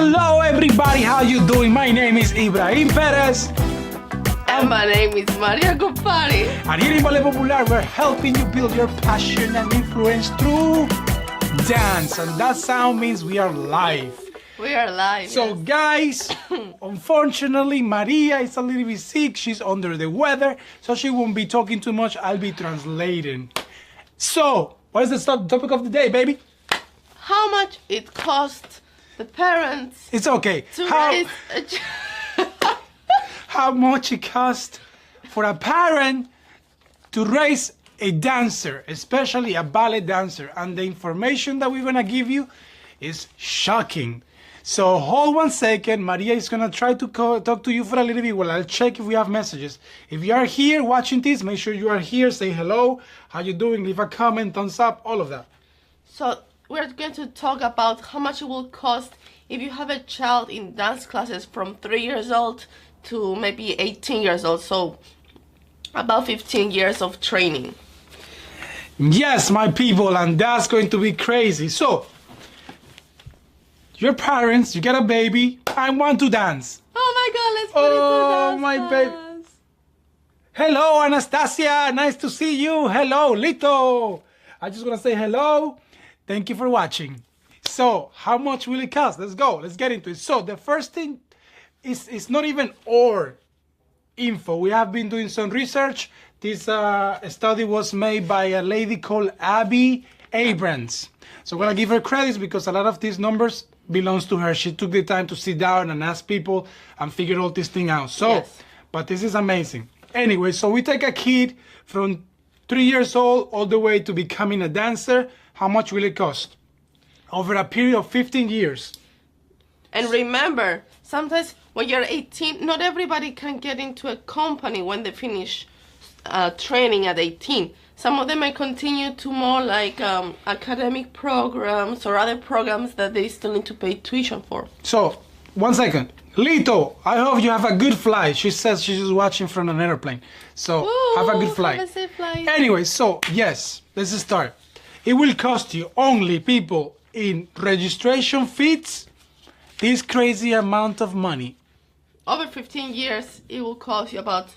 Hello everybody, how you doing? My name is Ibrahim Perez. And my name is Maria Kouppari. And here in Ballet Popular, we're helping you build your passion and influence through dance. And that sound means we are live. We are live. So yes. guys, unfortunately, Maria is a little bit sick. She's under the weather, so she won't be talking too much. I'll be translating. So, what is the topic of the day, baby? How much it costs the parents It's okay. to raise a How much it costs for a parent to raise a dancer, especially a ballet dancer. And the information that we're gonna give you is shocking. So hold 1 second. Maria is gonna try to talk to you for a little bit while I'll check if we have messages. If you are here watching this, make sure you are here. Say hello. How you doing? Leave a comment, thumbs up, all of that. So we're going to talk about how much it will cost if you have a child in dance classes from 3 years old to maybe 18 years old. So about 15 years of training. Yes, my people, and that's going to be crazy. So, your parents, you get a baby, I want to dance. Oh my God, let's put it to dance. My baby. Hello, Anastasia, nice to see you. Hello, Lito. I just want to say hello. Thank you for watching. So, how much will it cost? Let's go, let's get into it. So, the first thing is it's not even our info. We have been doing some research. This study was made by a lady called Abby Abrams. So I'm gonna give her credits because a lot of these numbers belongs to her. She took the time to sit down and ask people and figure all this thing out. So, yes. But this is amazing. Anyway, so we take a kid from 3 years old all the way to becoming a dancer. How much will it cost? Over a period of 15 years. And remember, sometimes when you're 18, not everybody can get into a company when they finish training at 18. Some of them may continue to more like academic programs or other programs that they still need to pay tuition for. So, 1 second. Lito, I hope you have a good flight. She says she's just watching from an airplane. So, Ooh, have a good flight. have a safe flight. Anyway, so, yes, let's start. It will cost you only, people, in registration fees, this crazy amount of money. Over 15 years, it will cost you about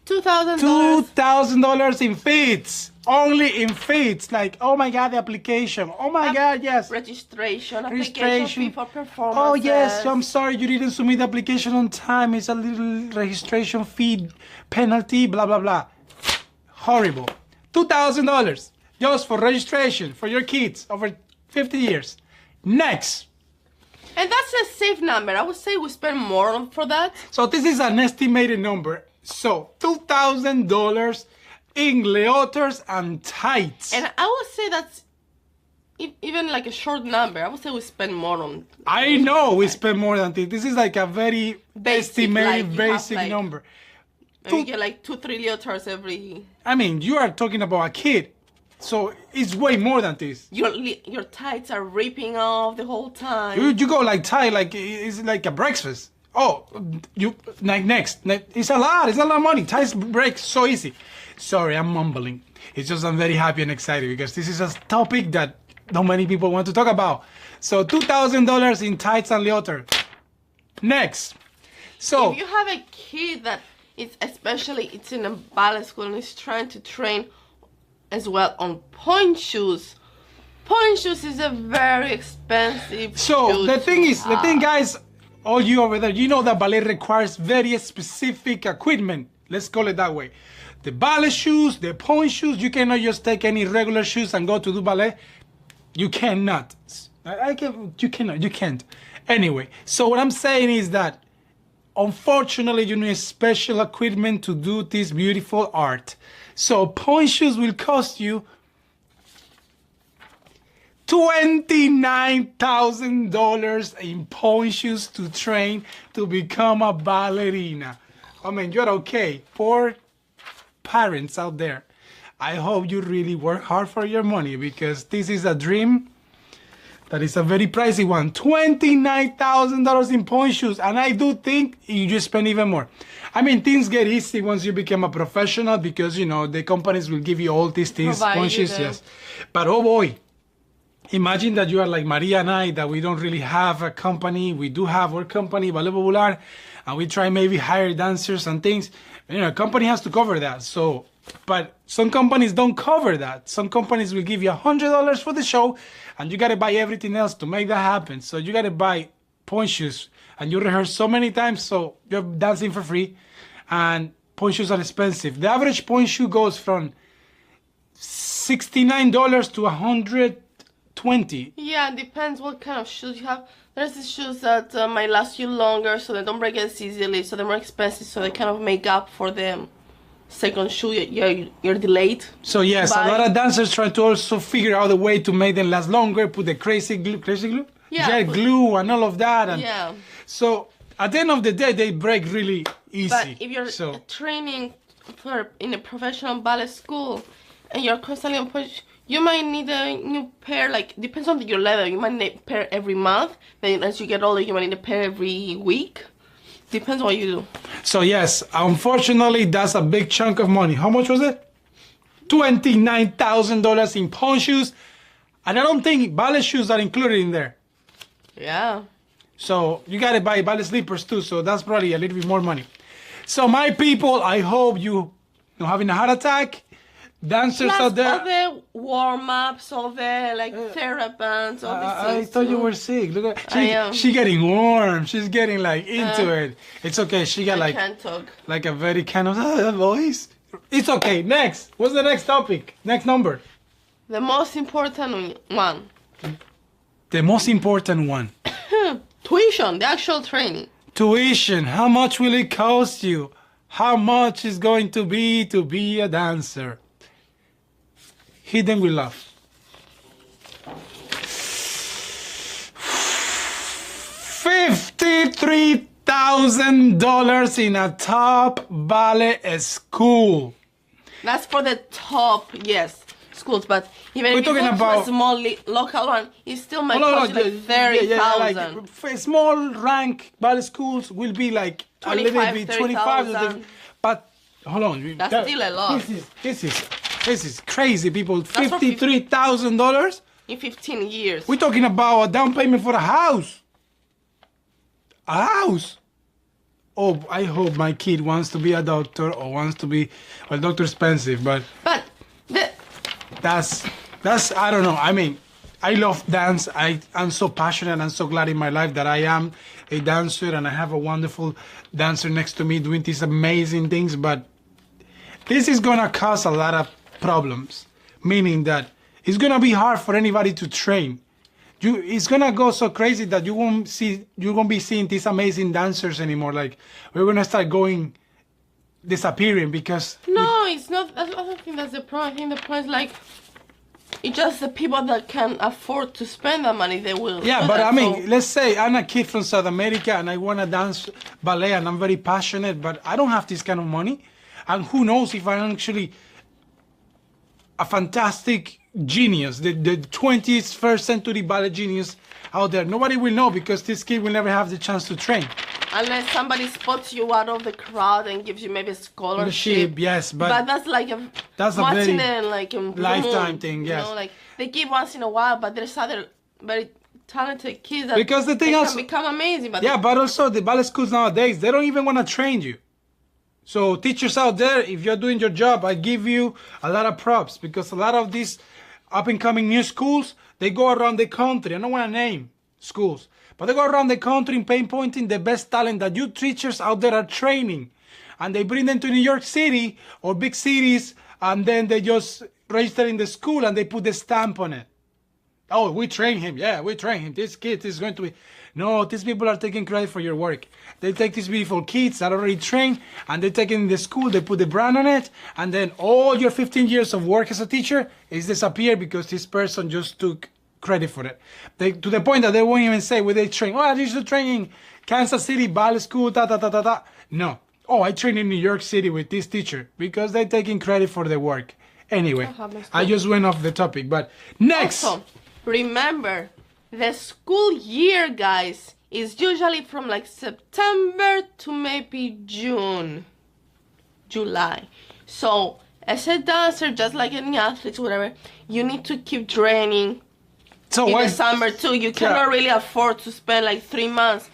$2,000. $2,000 in fees. Only in fees. Like, oh my God, the application. Oh my God, yes. Registration, application Registration. fee for performance. Oh yes, I'm sorry you didn't submit the application on time. It's a little registration fee penalty, blah, blah, blah. Horrible. $2,000 just for registration for your kids over 50 years. Next. And that's a safe number. I would say we spend more for that. So this is an estimated number. So $2,000 in leotards and tights. And I would say that's even like a short number. I would say we spend more on. I know we spend more than this. This is like a very estimated, basic number. And you get like 2-3 leotards every. I mean, you are talking about a kid. So it's way more than this. Your tights are ripping off the whole time. You go like tie, like it's like a breakfast. Oh, you like next. It's a lot of money. Ties break so easy. Sorry, I'm mumbling. It's just I'm very happy and excited because this is a topic that not many people want to talk about. So $2,000 in tights and leotard. Next. So if you have a kid that is especially it's in a ballet school and is trying to train as well on point shoes. Point shoes is a very expensive So the thing is, the guys, all you over there, you know that ballet requires very specific equipment. Let's call it that way. The ballet shoes, the point shoes, you cannot just take any regular shoes and go to do ballet. You cannot. You can't. Anyway, so what I'm saying is that unfortunately you need special equipment to do this beautiful art. So point shoes will cost you $29,000 in point shoes to train to become a ballerina. I mean, you're okay. Poor parents out there. I hope you really work hard for your money because this is a dream that is a very pricey one. $29,000 in point shoes. And I do think you just spend even more. I mean, things get easy once you become a professional because, you know, the companies will give you all these things, point shoes, yes. But oh boy, Imagine that you are like Maria and I, that we don't really have a company. We do have our company, Ballet Popular, and we try maybe hire dancers and things. A company has to cover that. So, but some companies don't cover that. Some companies will give you $100 for the show, and you got to buy everything else to make that happen. So you got to buy point shoes, and you rehearse so many times, so you're dancing for free, and point shoes are expensive. The average point shoe goes from $69 to $120. Yeah, it depends what kind of shoes you have. There's these shoes that might last you longer, so they don't break as easily, so they're more expensive, so they kind of make up for the second shoe you're delayed. So yes, a lot of dancers try to also figure out a way to make them last longer, put the crazy glue? Yeah, jet glue and all of that. And yeah. So at the end of the day, they break really easy. But if you're training in a professional ballet school and you're constantly on push, you might need a new pair. Like, depends on your level. You might need a pair every month. Then as you get older, you might need a pair every week. Depends what you do. So yes, unfortunately, that's a big chunk of money. How much was it? $29,000 in pawn shoes. And I don't think ballet shoes are included in there. Yeah. So you gotta buy ballet slippers too, so that's probably a little bit more money. So my people, I hope you not having a heart attack. Dancers plus out there. All the warm-ups, all the like therabands, all these things. I thought you were sick. Look at she getting warm. She's getting like into it. It's okay. She got like can't talk. Like a very kind of voice. It's okay. Next. What's the next topic? Next number. The most important one. The most important one. Tuition, the actual training. Tuition. How much will it cost you? How much is going to be a dancer? Hidden with love. $53,000 in a top ballet school. That's for the top, yes, schools. But even if you go to a small local one, it still might cost you like 30,000. Like small rank ballet schools will be like 25, a little bit 25,000. But hold on, that's still a lot. This is crazy, people. $53,000 in 15 years. We're talking about a down payment for a house. A house. Oh, I hope my kid wants to be a doctor or wants to be. Well, doctor's expensive, but that's I don't know. I mean, I love dance. I'm so passionate and so glad in my life that I am a dancer and I have a wonderful dancer next to me doing these amazing things. But this is gonna cause a lot of problems, meaning that it's gonna be hard for anybody to train. It's gonna go so crazy that you won't be seeing these amazing dancers anymore. Like we're gonna start disappearing because. No, it's not. I don't think that's the problem. I think the point is like. It's just the people that can afford to spend that money, they will. Yeah, but I mean, let's say I'm a kid from South America and I want to dance ballet and I'm very passionate, but I don't have this kind of money. And who knows if I'm actually a fantastic genius, the 21st century ballet genius out there. Nobody will know because this kid will never have the chance to train. Unless somebody spots you out of the crowd and gives you maybe a scholarship. Yes, but that's like a very lifetime thing. Yes, you know, like they give once in a while, but there's other very talented kids that because the thing can become amazing. But but also the ballet schools nowadays, they don't even want to train you. So teachers out there, if you're doing your job, I give you a lot of props because a lot of these up and coming new schools, they go around the country. I don't want to name schools. But they go around the country pinpointing the best talent that you teachers out there are training. And they bring them to New York City or big cities, and then they just register in the school and they put the stamp on it. Oh, we train him. Yeah, we train him. This kid is going to be... No, these people are taking credit for your work. They take these beautiful kids that are already trained, and they take it in the school, they put the brand on it, and then all your 15 years of work as a teacher is disappeared because this person just took credit for it. To the point that they won't even say where they train. Oh, I used to train in Kansas City Ballet School, No. Oh, I trained in New York City with this teacher because they're taking credit for the work. Anyway, I just went off the topic, but next. Also, remember, the school year, guys, is usually from like September to maybe June, July. So, as a dancer, just like any athlete, whatever, you need to keep training So in why? the summer too. You cannot really afford to spend like 3 months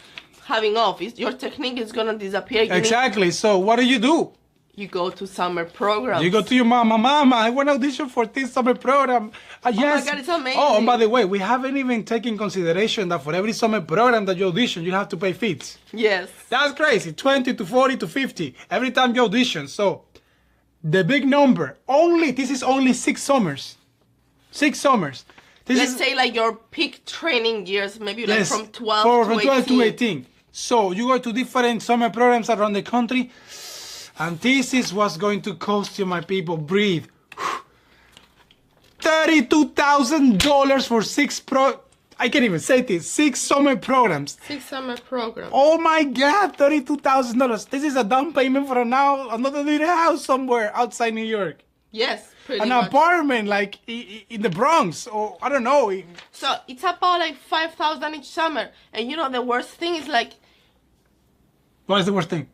having off. Your technique is gonna disappear. Exactly. So what do? You go to summer programs. You go to your mama, I want to audition for this summer program. Yes. Oh my God, it's amazing. Oh, and by the way, we haven't even taken consideration that for every summer program that you audition, you have to pay fees. Yes. That's crazy. 20 to 40 to 50 every time you audition. So the big number, this is only 6 summers. 6 summers. Let's say like your peak training years, maybe like from 12 to 18. So you go to different summer programs around the country. And this is what's going to cost you, my people. Breathe. $32,000 for 6 I can't even say this. 6 summer programs. 6 summer programs. Oh my God, $32,000. This is a down payment for another little house somewhere outside New York. Yes, pretty An much. apartment like in the Bronx, or I don't know. So it's about like $5,000 each summer. And you know the worst thing is like What is the worst thing?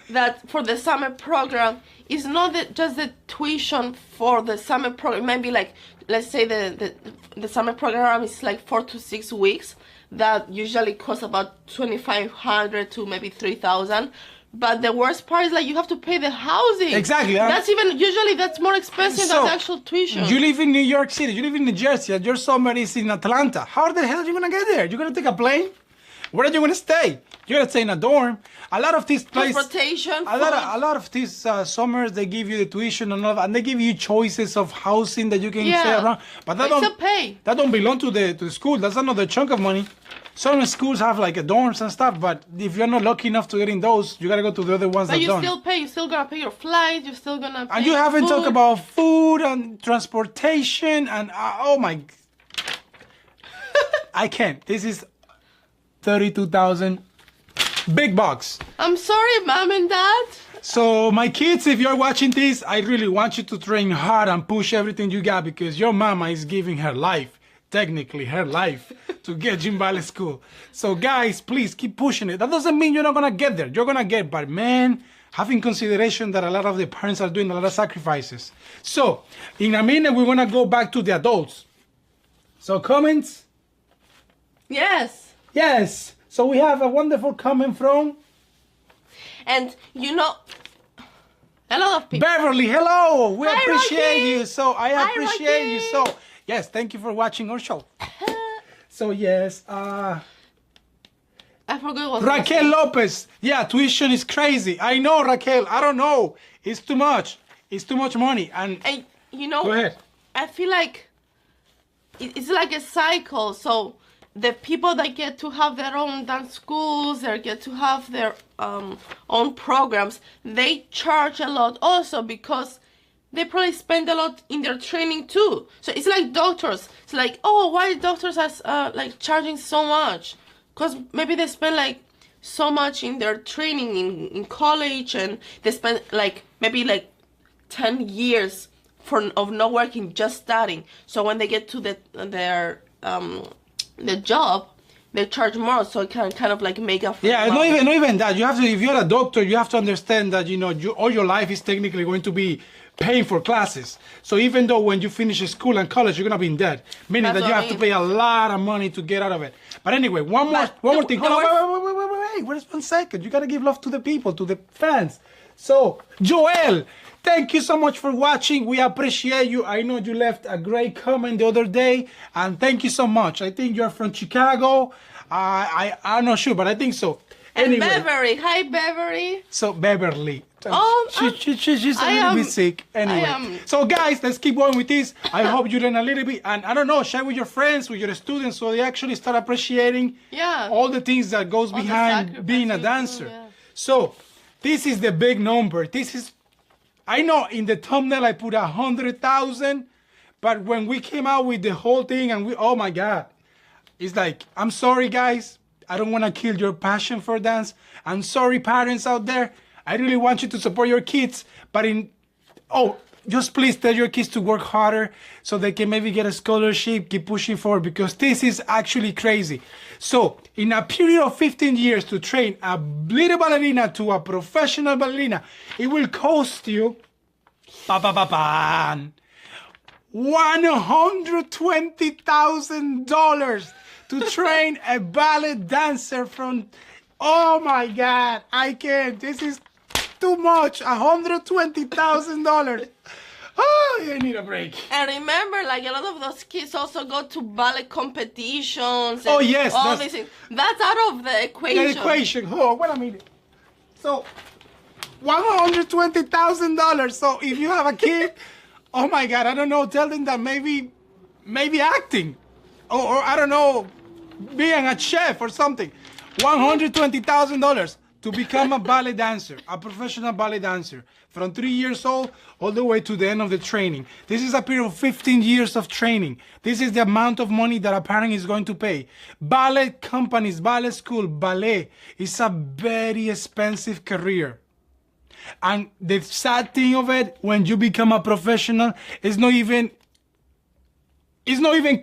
that for the summer program is not just the tuition for the summer program. Maybe like, let's say the summer program is like 4 to 6 weeks. That usually costs about $2,500 to maybe $3,000. But the worst part is like you have to pay the housing. Exactly. That's usually more expensive than the actual tuition. You live in New York City, you live in New Jersey, and your summer is in Atlanta. How the hell are you gonna get there? You're gonna take a plane? Where are you gonna stay? You're gonna stay in a dorm. A lot of these places, transportation, a lot of these summers, they give you the tuition and they give you choices of housing that you can stay around. But that don't belong to the school. That's another chunk of money. Some schools have like dorms and stuff, but if you're not lucky enough to get in those, you gotta go to the other ones. But you still pay. You're still gonna pay your flight. You're still gonna pay. And you haven't food. talked about food and transportation and oh my! I can't. This is 32,000, big bucks. I'm sorry, Mom and Dad. So my kids, if you're watching this, I really want you to train hard and push everything you got because your mama is giving her life, technically her life, to get you in ballet school. So guys, please keep pushing it. That doesn't mean you're not gonna get there. You're gonna get, but man, have in consideration that a lot of the parents are doing a lot of sacrifices. So in a minute, we're gonna go back to the adults. So comments? Yes. Yes. So we have a wonderful comment from... And you know, a lot of people. Beverly, hello. We Hi, appreciate Rocky. you. So I appreciate Rocky. you. So yes, thank you for watching our show. So yes, I forgot what Raquel Lopez. Yeah, tuition is crazy. I know, Raquel. I don't know. It's too much. It's too much money. And you know, go ahead. I feel like it's like a cycle. So the people that get to have their own dance schools, they get to have their own programs, they charge a lot also because they probably spend a lot in their training too. So it's like doctors. It's like, oh, why doctors are like charging so much? Because maybe they spend like so much in their training in college, and they spend like maybe like 10 years of not working, just studying. So when they get to their job, they charge more, so it can kind of like make up for not even that. You have to, if you're a doctor, you have to understand that all your life is technically going to be paying for classes. So even though when you finish school and college, you're gonna be in debt, meaning that you have to pay a lot of money to get out of it. But anyway, one more thing. Hold on, wait, 1 second. You gotta give love to the people, to the fans. So Joel, thank you so much for watching. We appreciate you. I know you left a great comment the other day, and thank you so much. I think you're from Chicago. I'm not sure, but I think so. Anyway. And Beverly. Hi, Beverly. So Beverly. She's a little bit sick. Anyway. So guys, let's keep going with this. I hope you learn a little bit. And I don't know, share with your friends, with your students, so they actually start appreciating all the things that goes behind being a dancer. So this is the big number. I know in the thumbnail I put 100,000, but when we came out with the whole thing and oh my God, it's like, I'm sorry guys, I don't want to kill your passion for dance. I'm sorry parents out there. I really want you to support your kids, but just please tell your kids to work harder so they can maybe get a scholarship, keep pushing forward, because this is actually crazy. So in a period of 15 years to train a little ballerina to a professional ballerina, it will cost you $120,000 to train a ballet dancer from... Oh my God, I can't. This is too much. $120,000. Oh, I need a break. And remember, like a lot of those kids also go to ballet competitions. And Oh, yes. all these things. That's out of the equation. The equation. Oh, wait a minute. So, $120,000. So, if you have a kid, oh my God, I don't know, tell them that maybe acting. Or I don't know, being a chef or something. $120,000 to become a ballet dancer, a professional ballet dancer, from 3 years old all the way to the end of the training. This is a period of 15 years of training. This is the amount of money that a parent is going to pay. Ballet companies, ballet school, ballet is a very expensive career. And the sad thing of it, when you become a professional, it's not even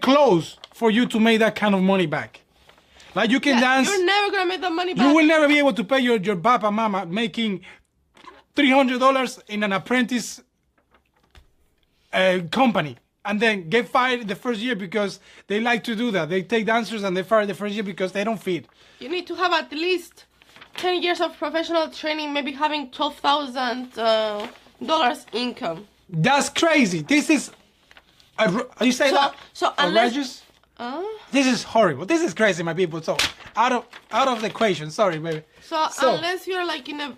close for you to make that kind of money back. Like you can dance. You're never gonna make that money back. You will never be able to pay your papa, mama making $300 in an apprentice company, and then get fired the first year because they like to do that. They take dancers and they fire the first year because they don't fit. You need to have at least 10 years of professional training, maybe having $12,000 income. That's crazy. This is. You say that? So unless. This is horrible. This is crazy, my people. So out of the equation. Sorry, baby. So unless you're like in a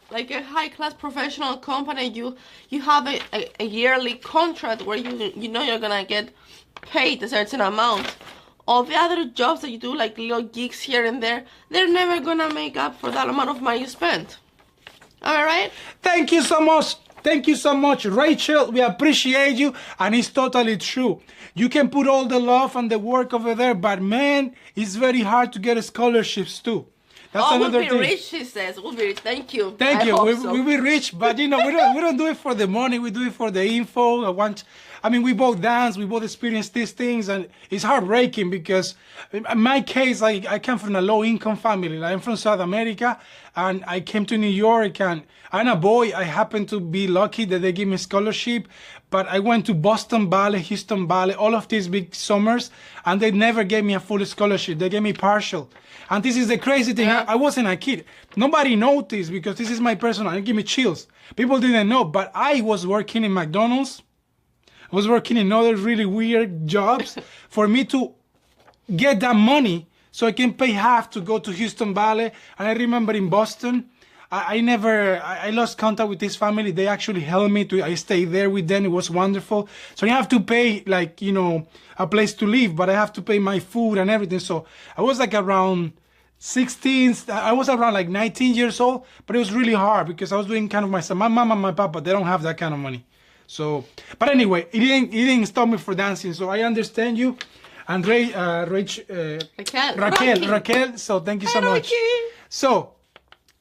high class professional company, you have a yearly contract where you know you're gonna get paid a certain amount. All the other jobs that you do, like little gigs here and there, they're never gonna make up for that amount of money you spent. Am I right? Thank you so much. Thank you so much, Rachel. We appreciate you, and it's totally true. You can put all the love and the work over there, but man, it's very hard to get scholarships too. That's another thing. We'll be rich, she says. We'll be rich. Thank you. Thank you. We'll be rich, but you know, we don't do it for the money. We do it for the info. I mean, we both dance, we both experience these things, and it's heartbreaking because in my case, I come from a low-income family. I'm from South America, and I came to New York, and I'm a boy. I happen to be lucky that they give me a scholarship, but I went to Boston Ballet, Houston Ballet, all of these big summers, and they never gave me a full scholarship. They gave me partial. And this is the crazy thing. I wasn't a kid. Nobody noticed because this is my personal. It gave me chills. People didn't know, but I was working in McDonald's. I was working in other really weird jobs for me to get that money so I can pay half to go to Houston Ballet. And I remember in Boston, I lost contact with this family. They actually helped me I stayed there with them. It was wonderful. So I have to pay a place to live, but I have to pay my food and everything. So I was like around 16, I was around like 19 years old, but it was really hard because I was doing kind of myself. My mom and my papa, they don't have that kind of money. So, but anyway, it didn't stop me for dancing. So I understand you. And Raquel, so thank you so much. So,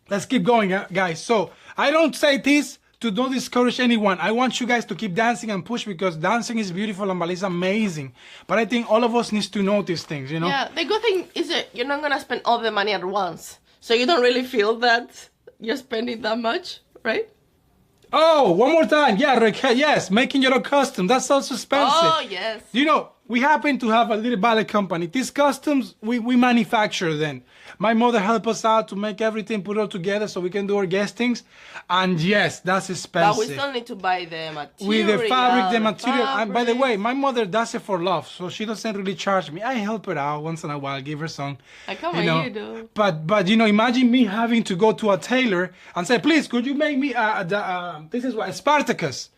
let's keep going, guys. So, I don't say this to don't discourage anyone. I want you guys to keep dancing and push because dancing is beautiful and ballet is amazing. But I think all of us needs to know these things, you know? Yeah, the good thing is that you're not going to spend all the money at once. So you don't really feel that you're spending that much, right? Oh, one more time. Yeah, Raquel, yes, making your own costume. That's also expensive. Oh, yes. You know, we happen to have a little ballet company. These costumes, we manufacture them. My mother helped us out to make everything, put it all together so we can do our guestings. And yes, that's expensive. But we still need to buy the material. With the fabric, the material. And by the way, my mother does it for love, so she doesn't really charge me. I help her out once in a while, give her some. I come on, you do. But you know, imagine me having to go to a tailor and say, please, could you make me this is what Spartacus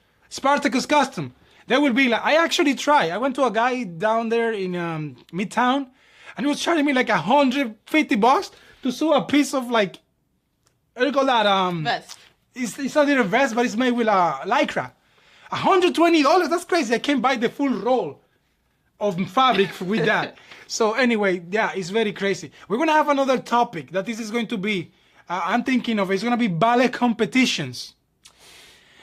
costume. They will be like, I actually try. I went to a guy down there in Midtown, and he was charging me like $150 to sew a piece of like, what do you call that? Vest. It's a little vest, but it's made with lycra. $120. That's crazy. I can't buy the full roll of fabric with that. So anyway, yeah, it's very crazy. We're gonna have another topic that this is going to be. I'm thinking of. It's gonna be ballet competitions.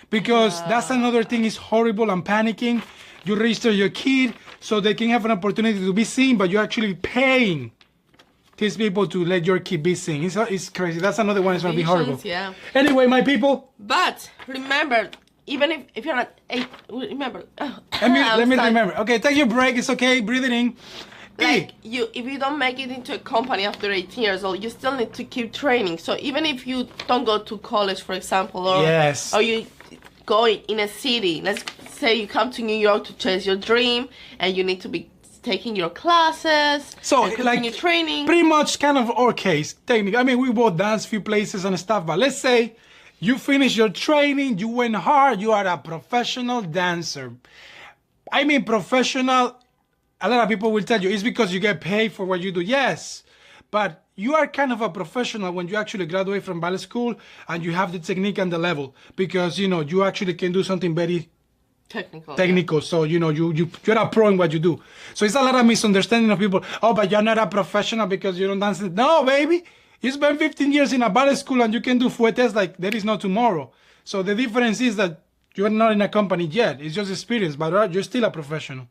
Because that's another thing is horrible and panicking. You register your kid so they can have an opportunity to be seen, but you're actually paying these people to let your kid be seen. It's crazy. That's another one. It's going to be horrible. Yeah. Anyway, my people. But remember, even if you're not 8, remember. Let me remember. Okay, take your break. It's okay. Breathe it in. Like if you don't make it into a company after 18 years old, you still need to keep training. So even if you don't go to college, for example, or you go in a city, let's say you come to New York to chase your dream, and you need to be taking your classes, so and continue training. Pretty much kind of our case, technically. I mean, we both dance few places and stuff, but let's say you finish your training, you went hard, you are a professional dancer. I mean, professional, a lot of people will tell you it's because you get paid for what you do. Yes, but you are kind of a professional when you actually graduate from ballet school and you have the technique and the level, because you actually can do something very technical. Yeah. So you're a pro in what you do. So it's a lot of misunderstanding of people. Oh, but you're not a professional because you don't dance. No, baby, you spent 15 years in a ballet school and you can do fuetes like there is no tomorrow. So the difference is that you're not in a company yet. It's just experience, but you're still a professional.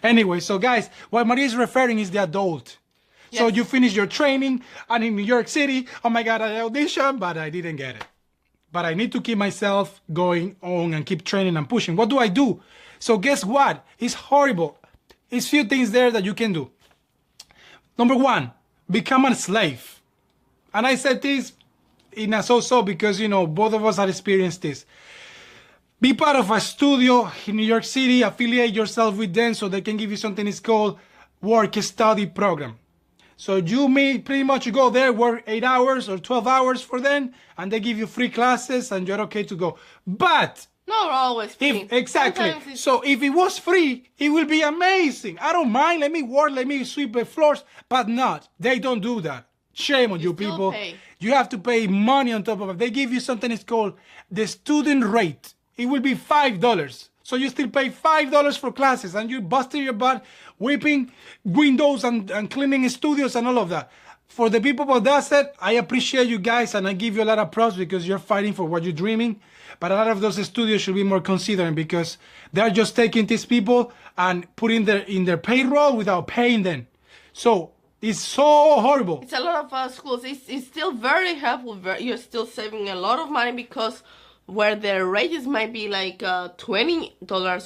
Anyway, so guys, what Maria is referring is the adult. Yes. So you finish your training, and in New York City, oh my God, I auditioned, but I didn't get it. But I need to keep myself going on and keep training and pushing. What do I do? So guess what? It's horrible. It's few things there that you can do. Number one, become a slave. And I said this in a so-so because, both of us have experienced this. Be part of a studio in New York City, affiliate yourself with them so they can give you something that's called work-study program. So you may pretty much go there, work 8 hours or 12 hours for them, and they give you free classes and you're okay to go. But not always free. Exactly. So if it was free, it will be amazing. I don't mind. Let me work, let me sweep the floors, but not. They don't do that. Shame on you people. Pay. You have to pay money on top of it. They give you something that's called the student rate. It will be $5. So you still pay $5 for classes and you're busting your butt, whipping windows and cleaning studios and all of that. For the people who does it, I appreciate you guys and I give you a lot of props because you're fighting for what you're dreaming. But a lot of those studios should be more considerate because they're just taking these people and putting them in their payroll without paying them. So it's so horrible. It's a lot of schools. It's still very helpful. You're still saving a lot of money because where the rates might be like $20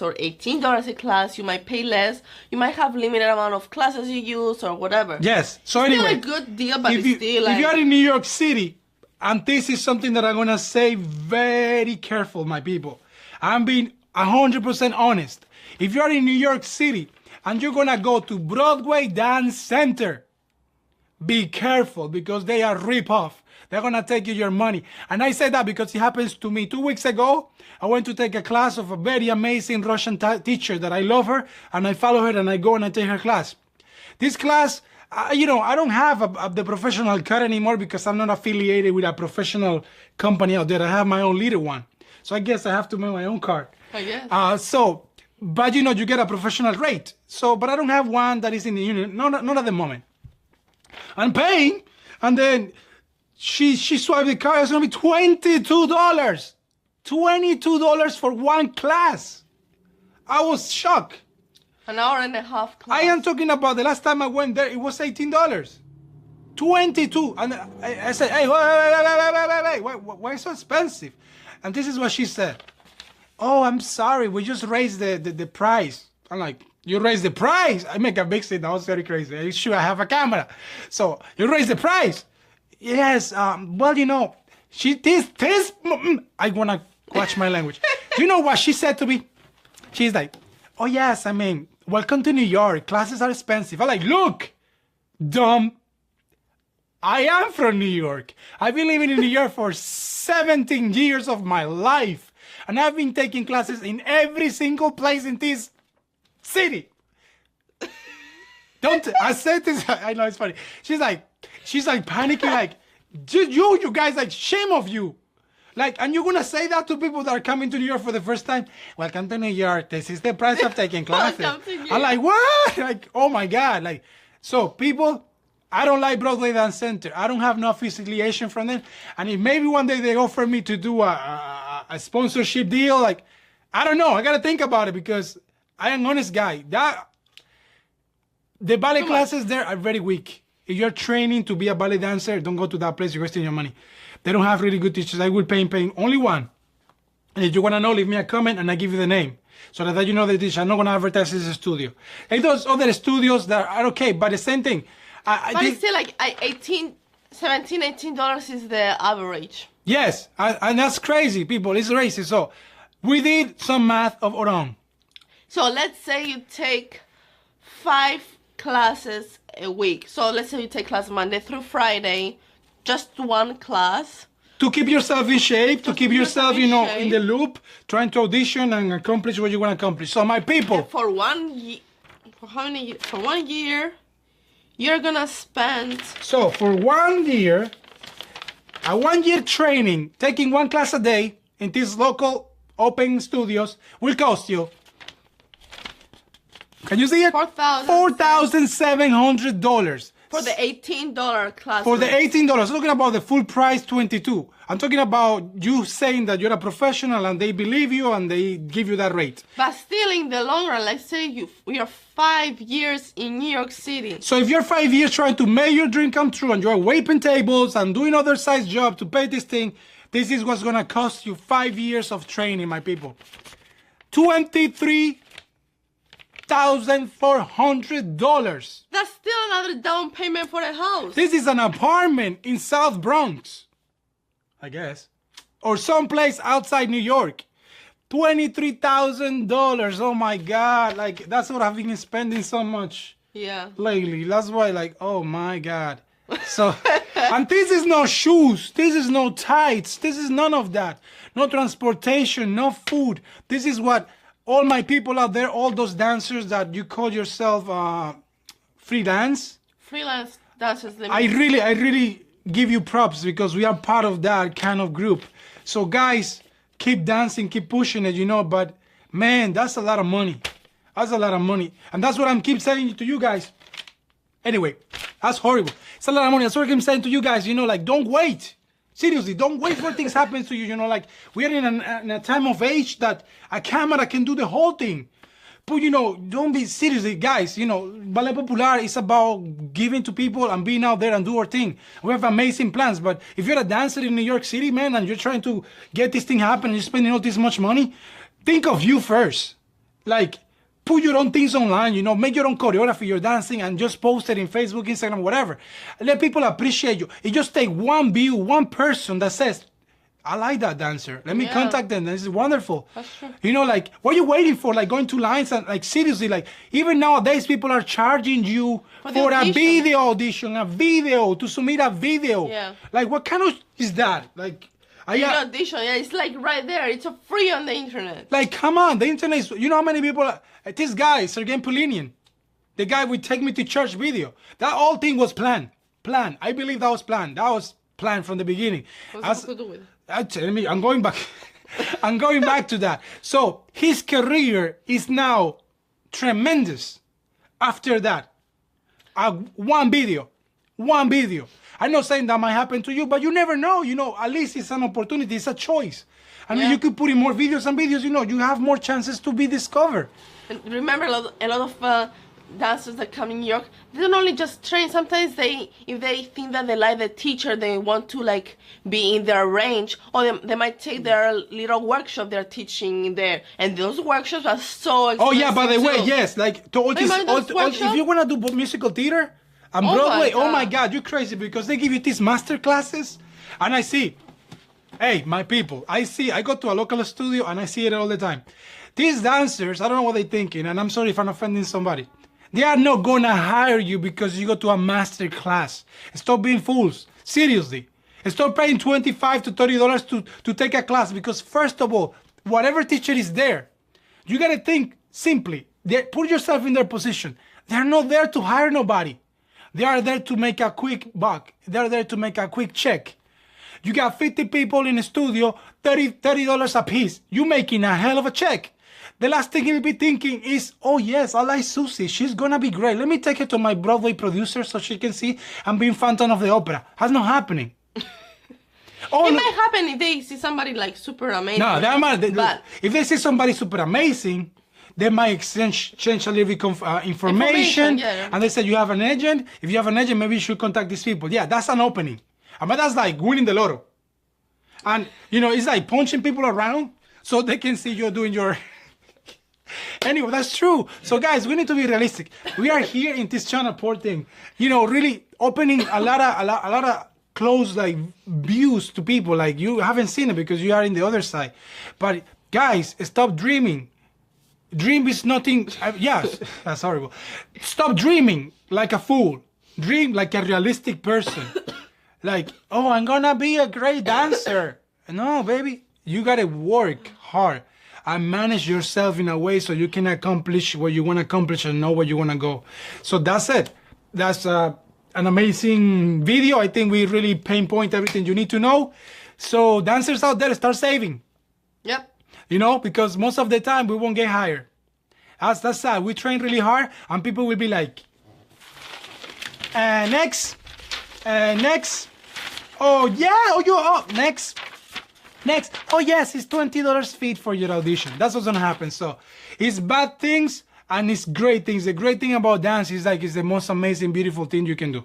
or $18 a class, you might pay less. You might have limited amount of classes you use or whatever. Yes. So it's anyway, still a good deal, but it's still like... If you are in New York City, and this is something that I'm going to say very careful, my people. I'm being 100% honest. If you are in New York City and you're going to go to Broadway Dance Center, be careful because they are rip-off. They're going to take you your money. And I say that because it happens to me. 2 weeks ago, I went to take a class of a very amazing Russian teacher that I love her. And I follow her and I go and I take her class. This class, I don't have the professional card anymore because I'm not affiliated with a professional company out there. I have my own little one. So I guess I have to make my own card. I guess. But you get a professional rate. So, but I don't have one that is in the union. Not at the moment. I'm paying. And then she swiped the card. It's going to be $22. $22 for one class. I was shocked. An hour and a half class. I am talking about the last time I went there, it was $18. 22. And I said, hey, wait, why so expensive? And this is what she said. Oh, I'm sorry, we just raised the price. I'm like, you raised the price? I make a big scene. I was very crazy. I sure I have a camera. So you raised the price? Yes. Well, I want to watch my language. Do you know what she said to me? She's like, oh yes, welcome to New York. Classes are expensive. I'm like, look, dumb. I am from New York. I've been living in New York for 17 years of my life. And I've been taking classes in every single place in this city. I said this, I know it's funny. She's like panicking, like, you guys, like, shame of you. Like, and you're going to say that to people that are coming to New York for the first time? Welcome to New York. This is the price of taking classes. I'm like, what? Like, oh my God. Like, so people, I don't like Broadway Dance Center. I don't have no affiliation from them. And if maybe one day they offer me to do a sponsorship deal, like, I don't know. I got to think about it because I am an honest guy. The ballet classes there are very weak. If you're training to be a ballet dancer, don't go to that place. You're wasting your money. They don't have really good teachers. I will pay only one. And if you want to know, leave me a comment and I give you the name. So that you know that I'm not going to advertise this studio. And those other studios that are okay, but the same thing. But it's still like $17, $18 is the average. Yes, and that's crazy, people. It's crazy. So we did some math of our own. So let's say you take 5 classes a week. So let's say you take class Monday through Friday, just 1 class. To keep yourself in shape, to keep yourself, you know, shape. in the loop, trying to audition and accomplish what you want to accomplish. So my people. And for 1 year, for how many? For 1 year, you're gonna spend. So for 1 year, a 1 year training, taking 1 class a day in these local open studios will cost you. Can you see it? $4,700. For the $18 class. For the $18, I'm talking about the full price, $22. I'm talking about you saying that you're a professional and they believe you and they give you that rate. But still, in the long run, let's say you're 5 years in New York City. So if you're 5 years trying to make your dream come true and you're wiping tables and doing other size job to pay this thing, this is what's gonna cost you 5 years of training, my people. $23,400. That's still another down payment for a house. This is an apartment in South Bronx, I guess, or someplace outside New York. $23,000. Oh my God! Like that's what I've been spending so much lately. That's why, like, oh my God. So, and this is no shoes. This is no tights. This is none of that. No transportation. No food. This is what. All my people out there, all those dancers that you call yourself freelance dancers. I really give you props because we are part of that kind of group. So guys, keep dancing, keep pushing it, you know. But man, that's a lot of money. That's a lot of money, and that's what I'm keep saying to you guys. Anyway, that's horrible. It's a lot of money. That's what I'm saying to you guys. You know, like don't wait. Seriously, don't wait for things happen to you. You know, like we are in a time of age that a camera can do the whole thing. But, you know, don't be seriously, guys. You know, Ballet Popular is about giving to people and being out there and do our thing. We have amazing plans. But if you're a dancer in New York City, man, and you're trying to get this thing happen and you're spending all this much money, think of you first. Like, put your own things online, you know, make your own choreography, your dancing, and just post it in Facebook, Instagram, whatever. Let people appreciate you. It just take one view, one person that says, I like that dancer. Let me contact them. This is wonderful. That's true. You know, like, what are you waiting for? Like, going to lines and, like, seriously, like, even nowadays, people are charging you for a video audition, a video, to submit a video. Yeah. Like, what kind of is that? Like, audition, it's like right there. It's free on the internet. Like, come on, the internet is, you know how many people, this guy, Sergey Polinian, the guy would take me to church video. That whole thing was planned. I believe that was planned. That was planned from the beginning. What's it to do with? I'm going back. I'm going back to that. So his career is now tremendous after that. One video. I'm not saying that might happen to you, but you never know. You know, at least it's an opportunity. It's a choice. I mean, you could put in more videos and videos. You know, you have more chances to be discovered. And remember, a lot of dancers that come in New York, they don't only just train. Sometimes if they think that they like the teacher, they want to like be in their range, or they might take their little workshop they're teaching in there, and those workshops are so expensive. Oh yeah, by the way, yes, like if you want to do musical theater and Broadway, oh my God, you're crazy because they give you these master classes, and I see, hey, my people, I go to a local studio and I see it all the time. These dancers, I don't know what they're thinking, and I'm sorry if I'm offending somebody. They are not gonna hire you because you go to a master class. Stop being fools. Seriously. Stop paying $25 to $30 to take a class because, first of all, whatever teacher is there, you gotta think simply. Put yourself in their position. They're not there to hire nobody. They are there to make a quick buck. They're there to make a quick check. You got 50 people in the studio, $30 a piece. You're making a hell of a check. The last thing he'll be thinking is, oh yes, I like Susie. She's gonna be great. Let me take her to my Broadway producer so she can see I'm being Phantom of the Opera. That's not happening. It might happen if they see somebody like super amazing. No, if they see somebody super amazing, they might exchange a little bit of information. And they said, you have an agent? If you have an agent, maybe you should contact these people. Yeah, that's an opening. But that's like winning the lotto. And, you know, it's like punching people around. so they can see you doing your. Anyway, that's true. So guys, we need to be realistic. We are here in this channel, poor thing. You know, really opening a lot of close like views to people. Like you haven't seen it because you are in the other side. But guys, stop dreaming. Dream is nothing. Yes, that's horrible. Stop dreaming like a fool. Dream like a realistic person. Like, oh, I'm gonna be a great dancer. No, baby, you gotta work hard and manage yourself in a way so you can accomplish what you want to accomplish and know where you want to go. So that's it. That's an amazing video. I think we really pinpoint everything you need to know. So dancers out there, start saving. Yep. You know, because most of the time we won't get hired. That's sad. We train really hard and people will be like, next. Oh yeah, next. Oh yes, it's $20 fee for your audition. That's what's gonna happen. So it's bad things and it's great things. The great thing about dance is like it's the most amazing, beautiful thing you can do.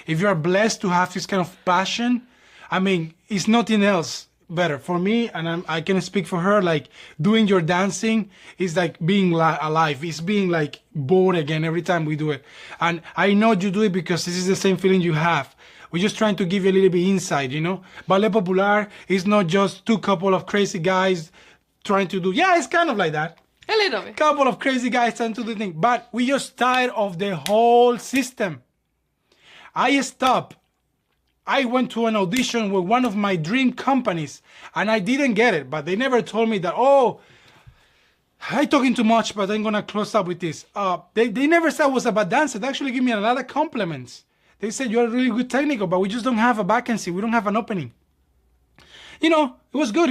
If you are blessed to have this kind of passion, I mean, it's nothing else better for me, and I can speak for her. Like doing your dancing is like being alive. It's being like born again every time we do it. And I know you do it because this is the same feeling you have. We're just trying to give you a little bit insight, you know. Ballet Popular is not just two couple of crazy guys trying to do. Yeah, it's kind of like that. A little bit. Couple of crazy guys trying to do things, but we just tired of the whole system. I stopped. I went to an audition with one of my dream companies and I didn't get it, but they never told me that, oh, I'm talking too much, but I'm going to close up with this. They never said I was a bad dancer. They actually gave me a lot of compliments. They said, you're really good technical, but we just don't have a vacancy. We don't have an opening. You know, it was good.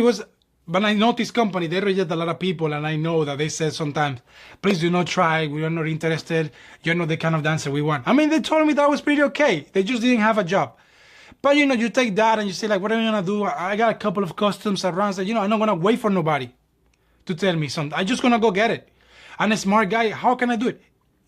But I know this company, they reject a lot of people, and I know that they said sometimes, please do not try. We are not interested. You're not the kind of dancer we want. I mean, they told me that was pretty okay. They just didn't have a job. But, you know, you take that and you say, like, what am I going to do? I got a couple of costumes around. So, you know, I'm not going to wait for nobody to tell me something. I'm just going to go get it. I'm a smart guy. How can I do it?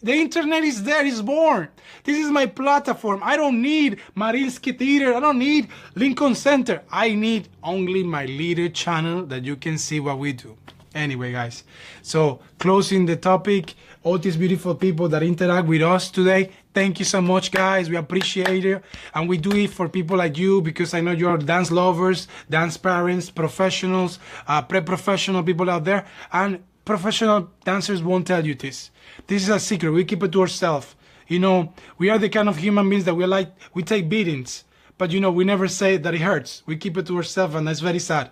The internet is there. It's born. This is my platform. I don't need Mariinsky Theater. I don't need Lincoln Center. I need only my little channel that you can see what we do. Anyway, guys. So, closing the topic, all these beautiful people that interact with us today, thank you so much, guys. We appreciate it. And we do it for people like you because I know you're dance lovers, dance parents, professionals, pre-professional people out there. And professional dancers won't tell you this. This is a secret. We keep it to ourselves. You know, we are the kind of human beings that we take beatings. But, you know, we never say that it hurts. We keep it to ourselves, and that's very sad.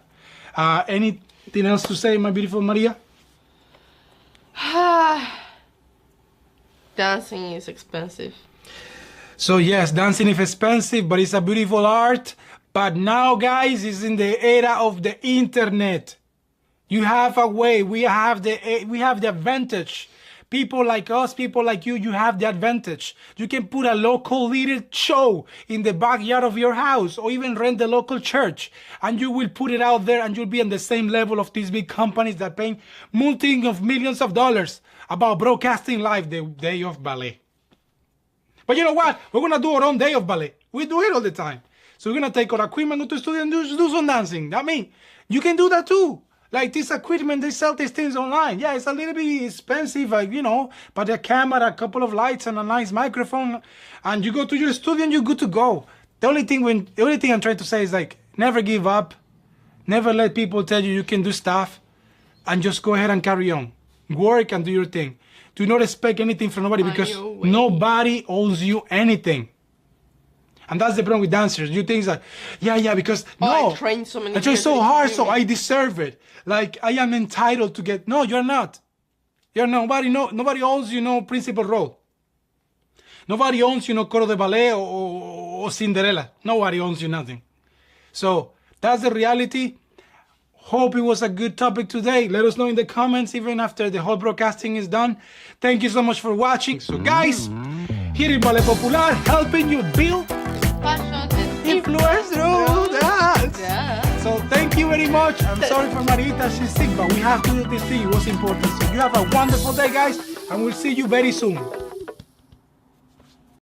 Anything else to say, my beautiful Maria? Dancing is expensive. So yes, dancing is expensive, but it's a beautiful art. But now, guys, it's in the era of the internet. You have a way. We have the advantage. People like us, people like you have the advantage. You can put a local little show in the backyard of your house or even rent the local church. And you will put it out there and you'll be on the same level of these big companies that pay multi-millions of dollars about broadcasting live the day of ballet. But you know what? We're going to do our own day of ballet. We do it all the time. So we're going to take our equipment, go to the studio and do some dancing. I mean, you can do that too. Like this equipment, they sell these things online. Yeah, it's a little bit expensive, you know, but a camera, a couple of lights, and a nice microphone, and you go to your studio and you're good to go. The only thing I'm trying to say is like, never give up, never let people tell you can do stuff, and just go ahead and carry on, work and do your thing. Do not expect anything from nobody because nobody owes you anything. And that's the problem with dancers. You think like, yeah, because no, I trained so many. I trained so hard, so I deserve it. Like I am entitled to get. No, you're not. You're nobody. No, nobody owns you. No principal role. Nobody owns you. No coro de ballet or Cinderella. Nobody owns you nothing. So that's the reality. Hope it was a good topic today. Let us know in the comments, even after the whole broadcasting is done. Thank you so much for watching. So guys, here in Ballet Popular, helping you build influence through dance. Yeah. So thank you very much. I'm sorry for Marita, she's sick, but we have to do this thing. It was important. So you have a wonderful day, guys, and we'll see you very soon.